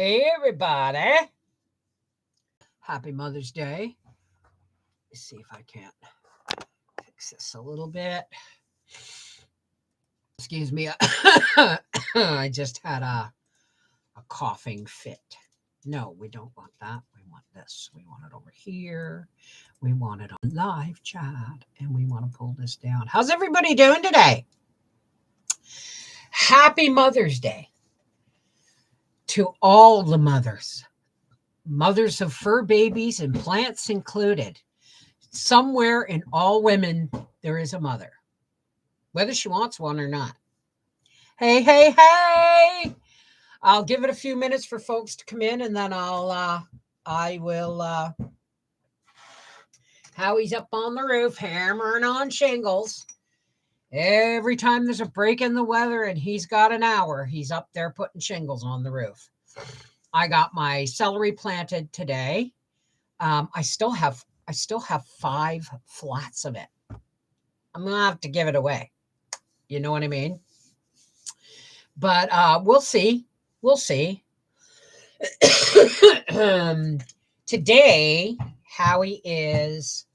Hey, everybody. Happy Mother's Day. Let's see if I can't fix this a little bit. Excuse me. I just had a coughing fit. No, we don't want that. We want this. We want it over here. We want it on live chat. And we want to pull this down. How's everybody doing today? Happy Mother's Day to all the mothers. Mothers of fur babies and plants included. Somewhere in all women, there is a mother, whether she wants one or not. Hey, hey, hey! I'll give it a few minutes for folks to come in, and then I will. Howie's up on the roof, hammering on shingles. Every time there's a break in the weather and he's got an hour, he's up there putting shingles on the roof. I got my celery planted today. I still have 5 flats of it. I'm gonna have to give it away. You know what I mean? But we'll see. We'll see. Today, Howie is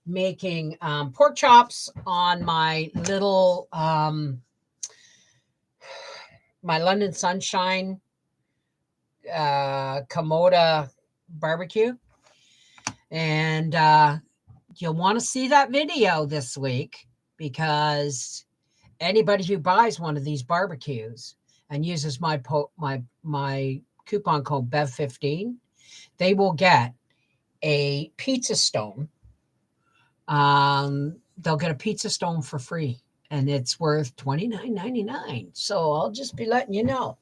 making pork chops on my little my London Sunshine Komoda barbecue. And you'll want to see that video this week, because anybody who buys one of these barbecues and uses my coupon code BEV15, they will get a pizza stone. They'll get a pizza stone for free, and it's worth $29.99. So I'll just be letting you know.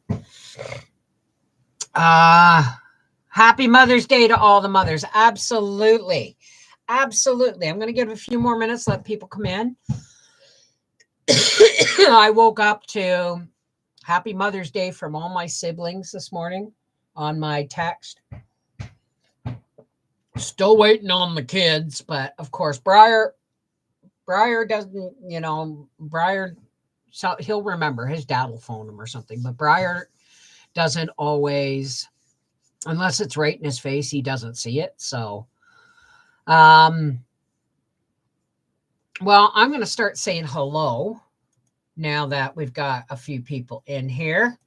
Happy Mother's Day to all the mothers. Absolutely. Absolutely. I'm going to give a few more minutes, let people come in. I woke up to Happy Mother's Day from all my siblings this morning on my text. Still waiting on the kids, but of course, Briar doesn't, Briar, so he'll remember. His dad will phone him or something, but Briar doesn't always, unless it's right in his face, he doesn't see it. So, well, I'm going to start saying hello now that we've got a few people in here.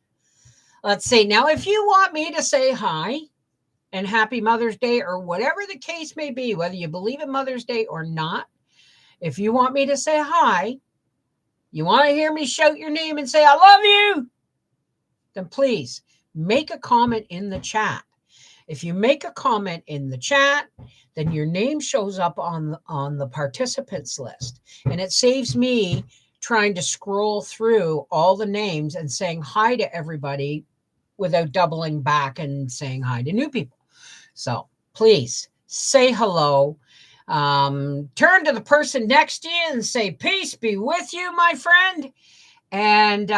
Let's see. Now, if you want me to say hi and Happy Mother's Day, or whatever the case may be, whether you believe in Mother's Day or not, if you want me to say hi, you want to hear me shout your name and say, I love you, then please make a comment in the chat. If you make a comment in the chat, then your name shows up on the participants list, and it saves me trying to scroll through all the names and saying hi to everybody without doubling back and saying hi to new people. So please say hello. Turn to the person next to you and say, peace be with you, my friend. And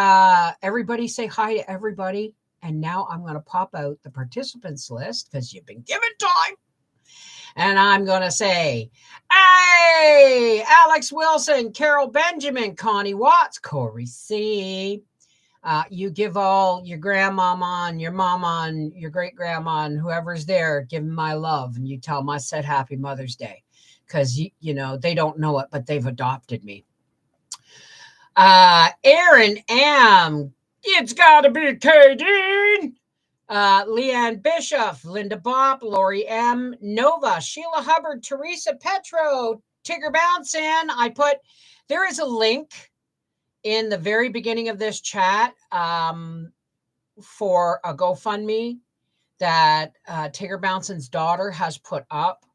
everybody say hi to everybody. And now I'm going to pop out the participants list, because you've been given time. And I'm going to say, hey, Alex Wilson, Carol Benjamin, Connie Watts, Corey C. You give all your grandmama and your mama and your great-grandma and whoever's there, give them my love. And you tell them I said Happy Mother's Day, because, they don't know it, but they've adopted me. Aaron M. It's got to be Kadeen. Leanne Bishop, Linda Bopp, Lori M. Nova, Sheila Hubbard, Teresa Petro, Tigger Bouncin. There is a link in the very beginning of this chat for a GoFundMe that Tigger Bouncin's daughter has put up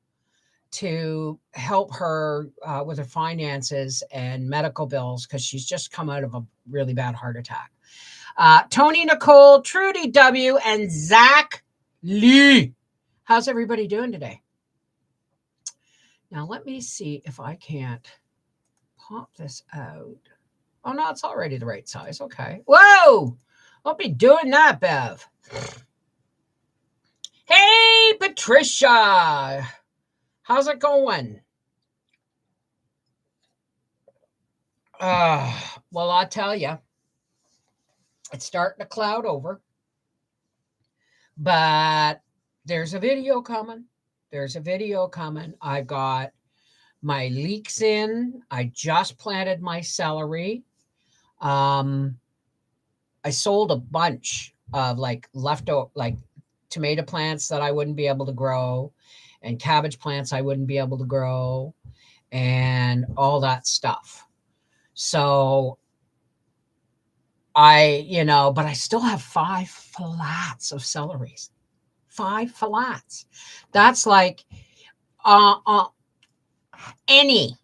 to help her with her finances and medical bills, because she's just come out of a really bad heart attack. Tony Nicole, Trudy W, and Zach Lee. How's everybody doing today? Now, let me see if I can't pop this out. Oh, no, it's already the right size. Okay. Whoa! I'll be doing that, Bev. Hey, Patricia. How's it going? Well, I'll tell you, it's starting to cloud over. But there's a video coming. There's a video coming. I got my leeks in. I just planted my celery. Um, I sold a bunch of like leftover, like tomato plants that I wouldn't be able to grow, and cabbage plants I wouldn't be able to grow, and all that stuff. So but I still have 5 flats of celeries. 5 flats. That's like uh, uh any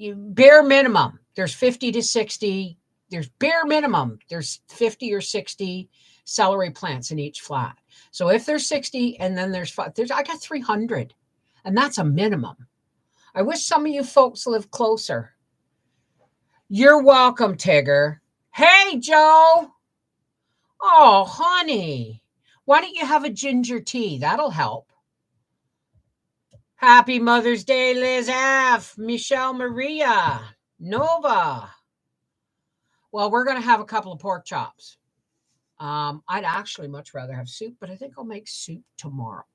bare minimum. There's 50 to 60. There's bare minimum. There's 50 or 60 celery plants in each flat. So if there's 60 and then there's I got 300, and that's a minimum. I wish some of you folks live closer. You're welcome, Tigger. Hey, Joe. Oh, honey. Why don't you have a ginger tea? That'll help. Happy Mother's Day, Liz F., Michelle Maria, Nova. Well, we're going to have a couple of pork chops. I'd actually much rather have soup, but I think I'll make soup tomorrow.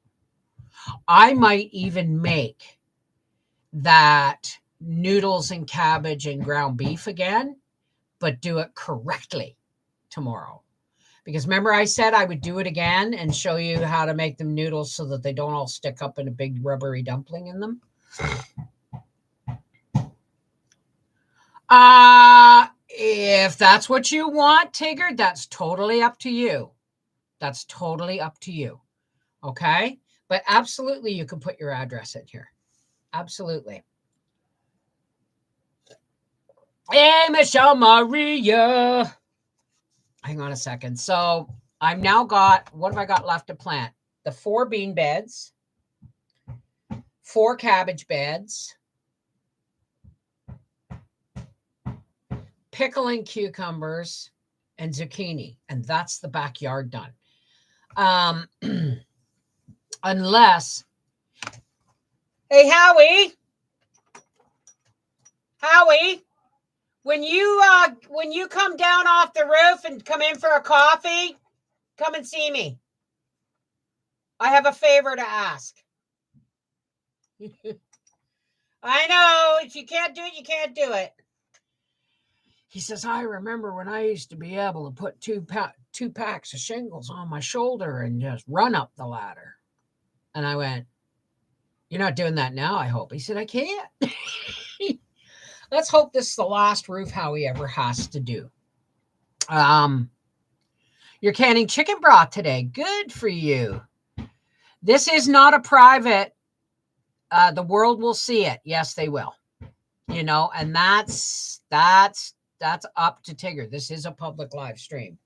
I might even make that noodles and cabbage and ground beef again, but do it correctly tomorrow. Because remember I said I would do it again and show you how to make them noodles so that they don't all stick up in a big rubbery dumpling in them. If that's what you want, Tigger, that's totally up to you. That's totally up to you. Okay? But absolutely, you can put your address in here. Absolutely. Hey, Michelle Maria. Hang on a second. So I've now got, what have I got left to plant? The 4 bean beds, 4 cabbage beds, pickling cucumbers, and zucchini. And that's the backyard done. Unless, hey, Howie, when you come down off the roof and come in for a coffee, come and see me. I have a favor to ask. I know, if you can't do it, you can't do it. He says, I remember when I used to be able to put two packs of shingles on my shoulder and just run up the ladder. And I went, you're not doing that now, I hope. He said, I can't. Let's hope this is the last roof Howie ever has to do. You're canning chicken broth today. Good for you. This is not a private. The world will see it. Yes, they will. And that's up to Tigger. This is a public live stream.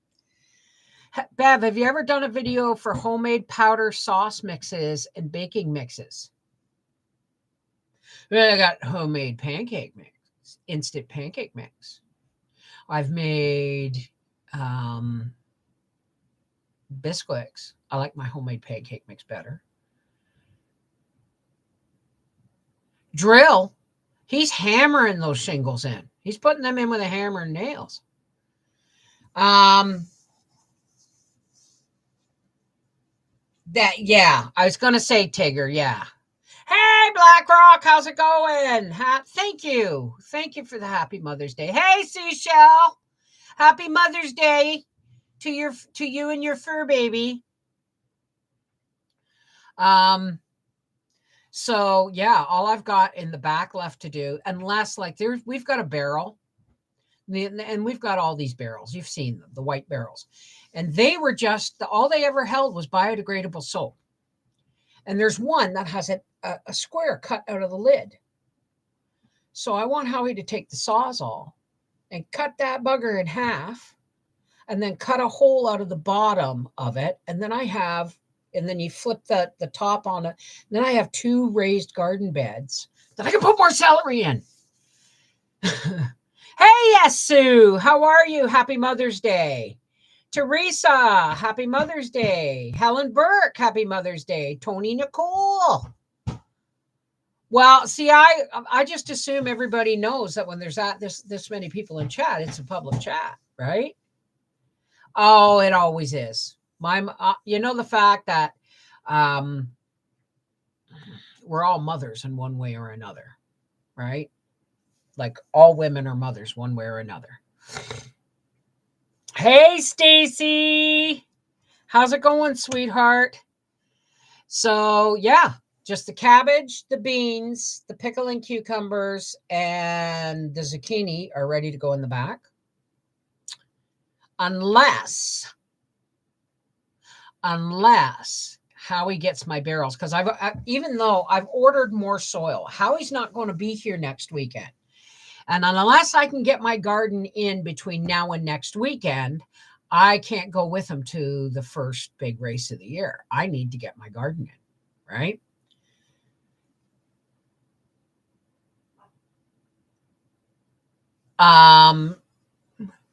Bev, have you ever done a video for homemade powder sauce mixes and baking mixes? Well, I got homemade pancake mix, instant pancake mix. I've made biscuits. I like my homemade pancake mix better. Drill. He's hammering those shingles in. He's putting them in with a hammer and nails. I was going to say, Tigger, yeah. Hey, BlackRock, how's it going? Thank you. Thank you for the happy Mother's Day. Hey, Seashell. Happy Mother's Day to you and your fur baby. So yeah, all I've got in the back left to do, unless we've got a barrel, and we've got all these barrels. You've seen them, the white barrels, and they were all they ever held was biodegradable soap. And there's one that has a square cut out of the lid. So I want Howie to take the Sawzall and cut that bugger in half, and then cut a hole out of the bottom of it, and then you flip the top on it. And then I have 2 raised garden beds that I can put more celery in. Hey, yes, Sue. How are you? Happy Mother's Day. Teresa, happy Mother's Day. Helen Burke, happy Mother's Day. Tony Nicole. Well, see, I just assume everybody knows that when there's this many people in chat, it's a public chat, right? Oh, it always is. You know, the fact that um, we're all mothers in one way or another, right? Like all women are mothers one way or another. Hey, Stacy. How's it going, sweetheart? So, yeah, just the cabbage, the beans, the pickle and cucumbers, and the zucchini are ready to go in the back. Unless Howie gets my barrels, because even though I've ordered more soil, Howie's not going to be here next weekend. And unless I can get my garden in between now and next weekend, I can't go with him to the first big race of the year. I need to get my garden in, right?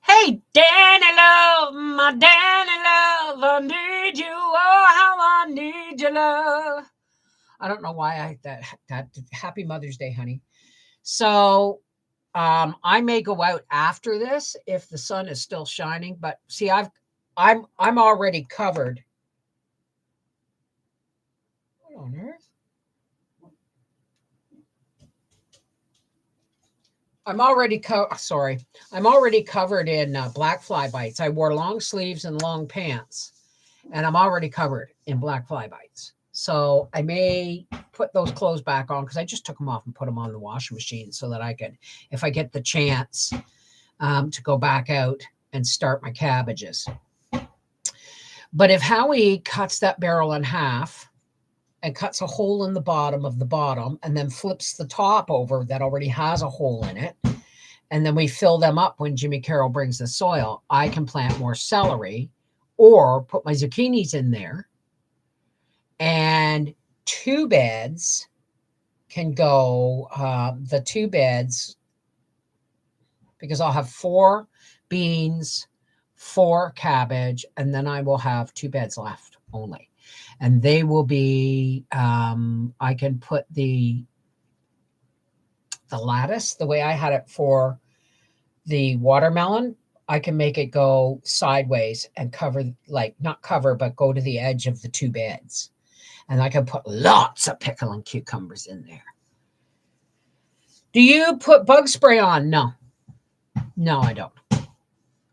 Hey, Danny love, my Danny love, I need you, oh, how I need your love. I don't know why that happy Mother's Day, honey. So I may go out after this if the sun is still shining, but see, I'm already covered. What on earth? I'm already covered in black fly bites. I wore long sleeves and long pants, and I'm already covered in black fly bites. So I may put those clothes back on because I just took them off and put them on the washing machine so that I could, if I get the chance, to go back out and start my cabbages. But if Howie cuts that barrel in half and cuts a hole in the bottom of the bottom and then flips the top over that already has a hole in it, and then we fill them up when Jimmy Carroll brings the soil, I can plant more celery or put my zucchinis in there. And two beds can go, the two beds, because I'll have 4 beans, 4 cabbage, and then I will have 2 beds left only. And they will be, I can put the lattice, the way I had it for the watermelon, I can make it go sideways and cover, like not cover, but go to the edge of the 2 beds. And I can put lots of pickle and cucumbers in there. Do you put bug spray on? No. No, I don't.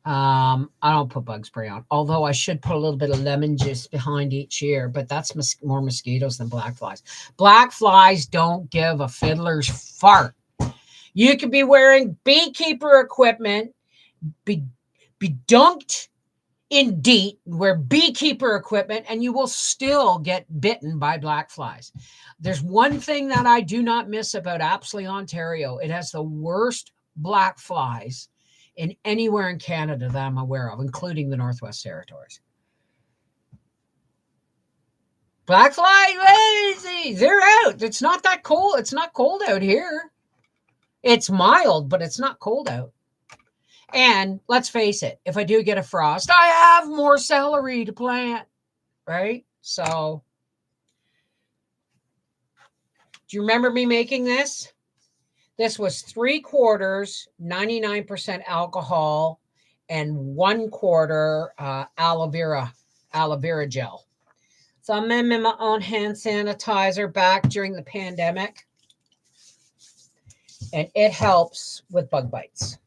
I don't put bug spray on, although I should put a little bit of lemon juice behind each ear, but that's more mosquitoes than black flies. Black flies don't give a fiddler's fart. You could be wearing beekeeper equipment, be dunked in DEET, wear beekeeper equipment, and you will still get bitten by black flies. There's one thing that I do not miss about Apsley, Ontario. It has the worst black flies in anywhere in Canada that I'm aware of, including the Northwest Territories. Black flies, they're out. It's not that cold. It's not cold out here. It's mild, but it's not cold out. And let's face it, if I do get a frost, I have more celery to plant, right? So, do you remember me making this? This was 3/4 99% alcohol and 1/4 aloe vera gel. So I'm in my own hand sanitizer back during the pandemic, and it helps with bug bites.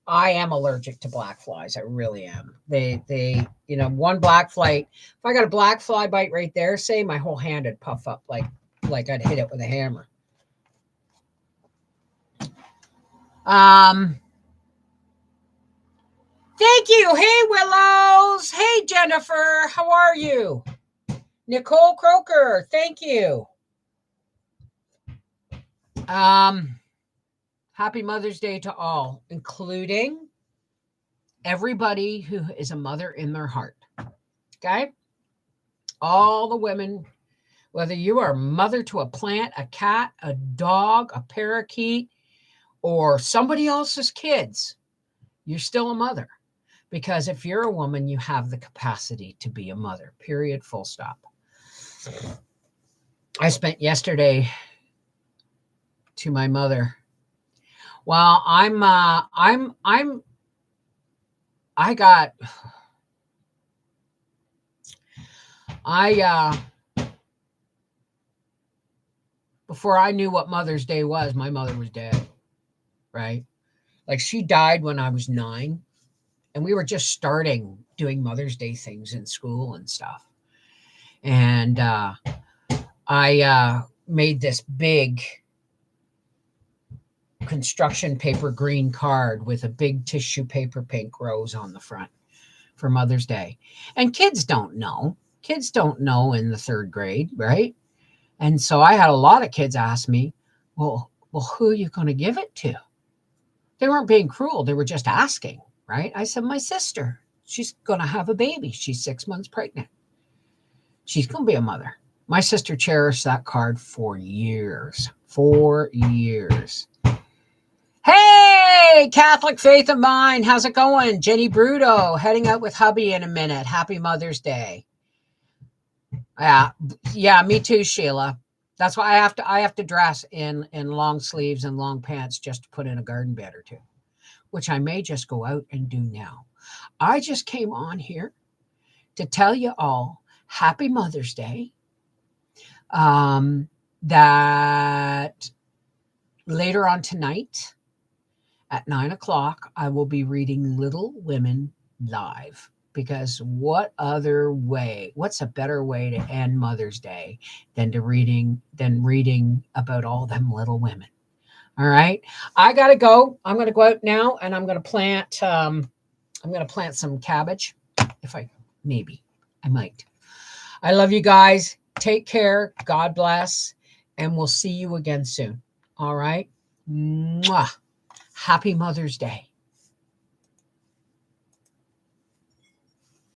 I am allergic to black flies. I really am. They, one black fly. If I got a black fly bite right there, say my whole hand would puff up like I'd hit it with a hammer. Thank you. Hey, Willows. Hey, Jennifer. How are you? Nicole Croker. Thank you. Happy Mother's Day to all, including everybody who is a mother in their heart. Okay? All the women, whether you are a mother to a plant, a cat, a dog, a parakeet, or somebody else's kids, you're still a mother. Because if you're a woman, you have the capacity to be a mother, period, full stop. I spent yesterday to my mother. Well, I got I before I knew what Mother's Day was, my mother was dead, right? Like she died when I was 9, and we were just starting doing Mother's Day things in school and stuff. And I made this big construction paper green card with a big tissue paper pink rose on the front for Mother's Day. And kids don't know. Kids don't know in the 3rd grade, right? And so I had a lot of kids ask me, well, who are you going to give it to? They weren't being cruel. They were just asking, right? I said, my sister. She's going to have a baby. She's 6 months pregnant. She's going to be a mother. My sister cherished that card for years. 4 years. Hey, Catholic Faith of Mine. How's it going? Jenny Bruto, heading out with hubby in a minute. Happy Mother's Day. Yeah, me too, Sheila. That's why I have to dress in long sleeves and long pants just to put in a garden bed or two, which I may just go out and do now. I just came on here to tell you all Happy Mother's Day. That later on tonight at 9:00, I will be reading Little Women live. Because what's a better way to end Mother's Day than reading about all them little women? All right. I gotta go. I'm gonna go out now and I'm gonna plant some cabbage. If I might. I love you guys. Take care. God bless. And we'll see you again soon. All right. Mwah. Happy Mother's Day.